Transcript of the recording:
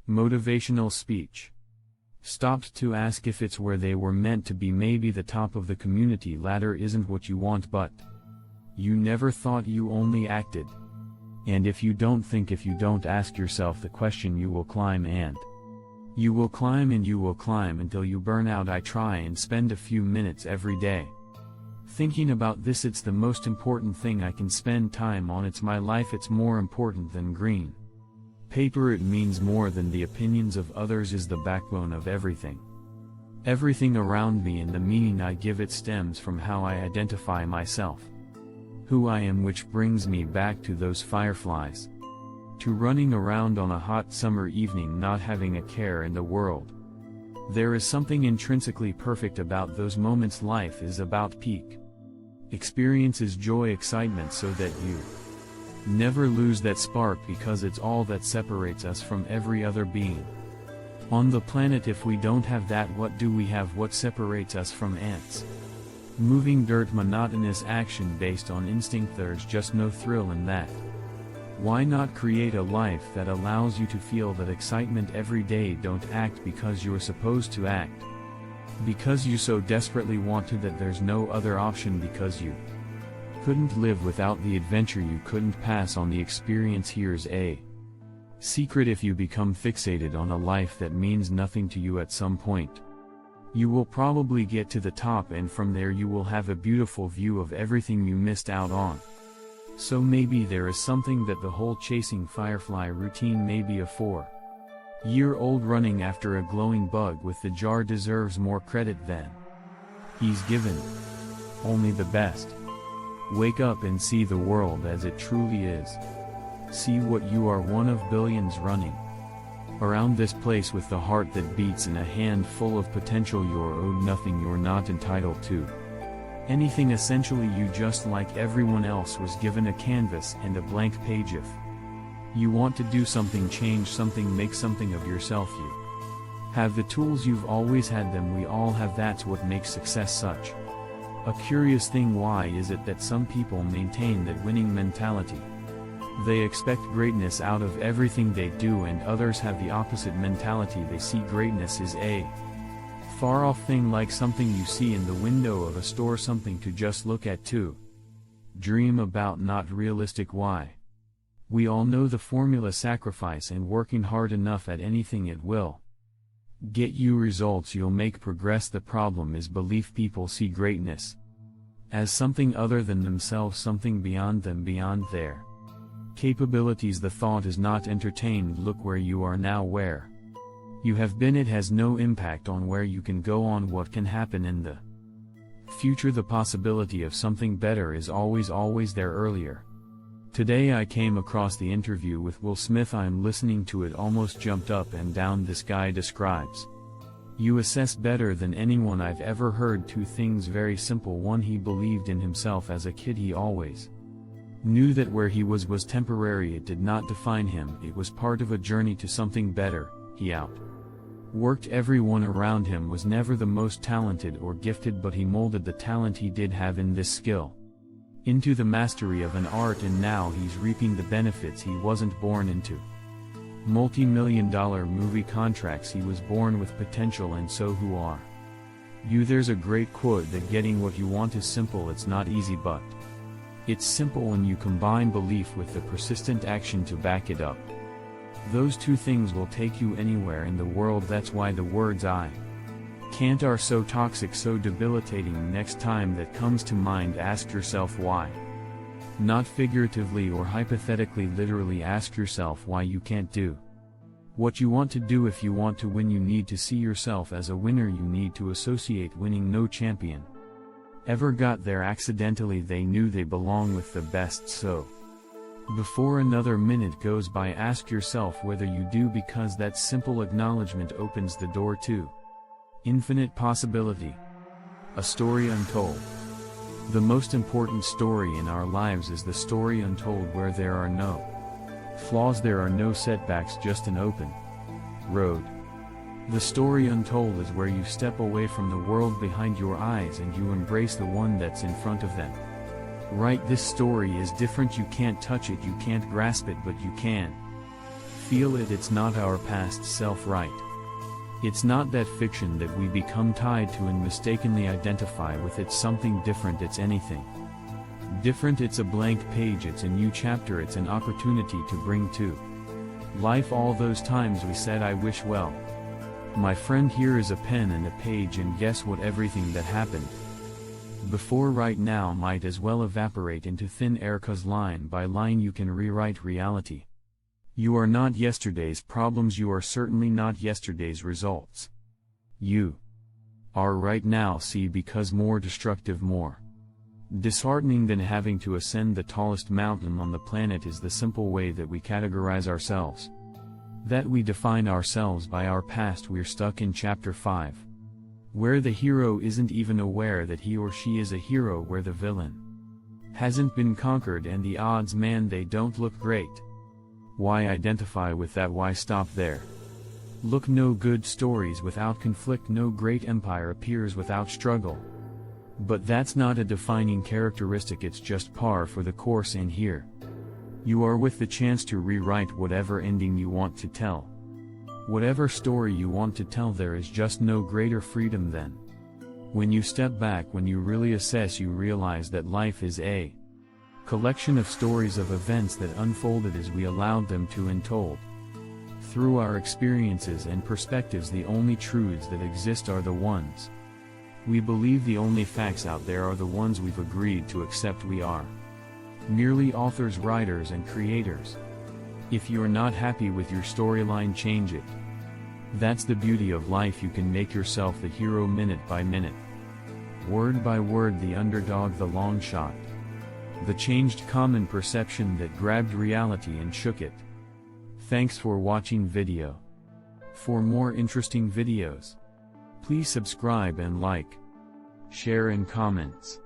Motivational speech. Stopped to ask if it's where they were meant to be. Maybe the top of the community ladder isn't what you want, but you never thought, you only acted. And if you don't think, if you don't ask yourself the question, you will climb, and you will climb, and you will climb until you burn out. I try and spend a few minutes every day thinking about this. It's the most important thing I can spend time on. It's my life. It's more important than green paper. It means more than the opinions of others. Is the backbone of everything. Everything around me, and the meaning I give it stems from how I identify myself, who I am, which brings me back to those fireflies, to running around on a hot summer evening not having a care in the world. There is something intrinsically perfect about those moments. Life is about peak experiences, joy, excitement, so that you never lose that spark, because it's all that separates us from every other being on the planet. If we don't have that, what do we have? What separates us from ants? Moving dirt, monotonous action based on instinct. There's just no thrill in that. Why not create a life that allows you to feel that excitement every day? Don't act because you're supposed to act, because you so desperately want to that there's no other option, because you couldn't live without the adventure, you couldn't pass on the experience. Here's a secret: if you become fixated on a life that means nothing to you, at some point you will probably get to the top, and from there you will have a beautiful view of everything you missed out on. So maybe there is something that the whole chasing firefly routine, maybe a 4-year-old running after a glowing bug with the jar, deserves more credit than he's given. Only the best. Wake up and see the world as it truly is. See what you are, one of billions running around this place with the heart that beats and a hand full of potential. You're owed nothing, you're not entitled to anything. Essentially, you, just like everyone else, was given a canvas and a blank page. If you want to do something, change something, make something of yourself, you have the tools. You've always had them. We all have. That's what makes success such a curious thing. Why is it that some people maintain that winning mentality? They expect greatness out of everything they do, and others have the opposite mentality. They see greatness as a far-off thing, like something you see in the window of a store, something to just look at, to dream about, not realistic. Why? We all know the formula: sacrifice and working hard enough at anything, it will get you results. You'll make progress. The problem is belief. People see greatness as something other than themselves, something beyond them, beyond their capabilities. The thought is not entertained. Look where you are now, where you have been. It has no impact on where you can go, on what can happen in the future. The possibility of something better is always there. Earlier today I came across the interview with Will Smith. I'm listening to it, almost jumped up and down. This guy describes you assess better than anyone I've ever heard. 2 things, very simple. 1, he believed in himself. As a kid, he always knew that where he was temporary. It did not define him. It was part of a journey to something better. He outworked everyone around him, was never the most talented or gifted, but he molded the talent he did have in this skill into the mastery of an art, and now he's reaping the benefits he wasn't born into. Multi-million-dollar movie contracts. He was born with potential, and so who are you? There's a great quote that getting what you want is simple. It's not easy, but it's simple when you combine belief with the persistent action to back it up. Those 2 things will take you anywhere in the world. That's why the words "I can't" are so toxic, so debilitating. Next time that comes to mind, ask yourself why. Not figuratively or hypothetically, literally ask yourself why you can't do what you want to do. If you want to win, you need to see yourself as a winner. You need to associate winning. No champion ever got there accidentally. They knew they belong with the best. So before another minute goes by, ask yourself whether you do, because that simple acknowledgement opens the door to infinite possibility. A story untold. The most important story in our lives is the story untold, where there are no flaws, there are no setbacks, just an open road. The story untold is where you step away from the world behind your eyes and you embrace the one that's in front of them. Right, this story is different. You can't touch it, you can't grasp it, but you can feel it, it's not our past self, right? It's not that fiction that we become tied to and mistakenly identify with. It's something different, it's anything different. It's a blank page, it's a new chapter, it's an opportunity to bring to life all those times we said I wish well. My friend, here is a pen and a page, and guess what? Everything that happened before right now might as well evaporate into thin air, 'cause line by line you can rewrite reality. You are not yesterday's problems, you are certainly not yesterday's results. You are right now, see, because more destructive, more disheartening than having to ascend the tallest mountain on the planet is the simple way that we categorize ourselves. That we define ourselves by our past. We're stuck in chapter 5. Where the hero isn't even aware that he or she is a hero, where the villain hasn't been conquered and the odds, man, they don't look great. Why identify with that? Why stop there? Look, no good stories without conflict, no great empire appears without struggle. But that's not a defining characteristic, it's just par for the course, and here you are with the chance to rewrite whatever ending you want to tell. Whatever story you want to tell, there is just no greater freedom than when you step back, when you really assess, you realize that life is a collection of stories of events that unfolded as we allowed them to unfold. Through our experiences and perspectives, the only truths that exist are the ones we believe. The only facts out there are the ones we've agreed to accept. We are merely authors, writers, and creators. If you're not happy with your storyline, change it. That's the beauty of life. You can make yourself the hero minute by minute, word by word, the underdog, the long shot, the changed common perception that grabbed reality and shook it. Thanks for watching video. For more interesting videos, please subscribe and like, share, and comments.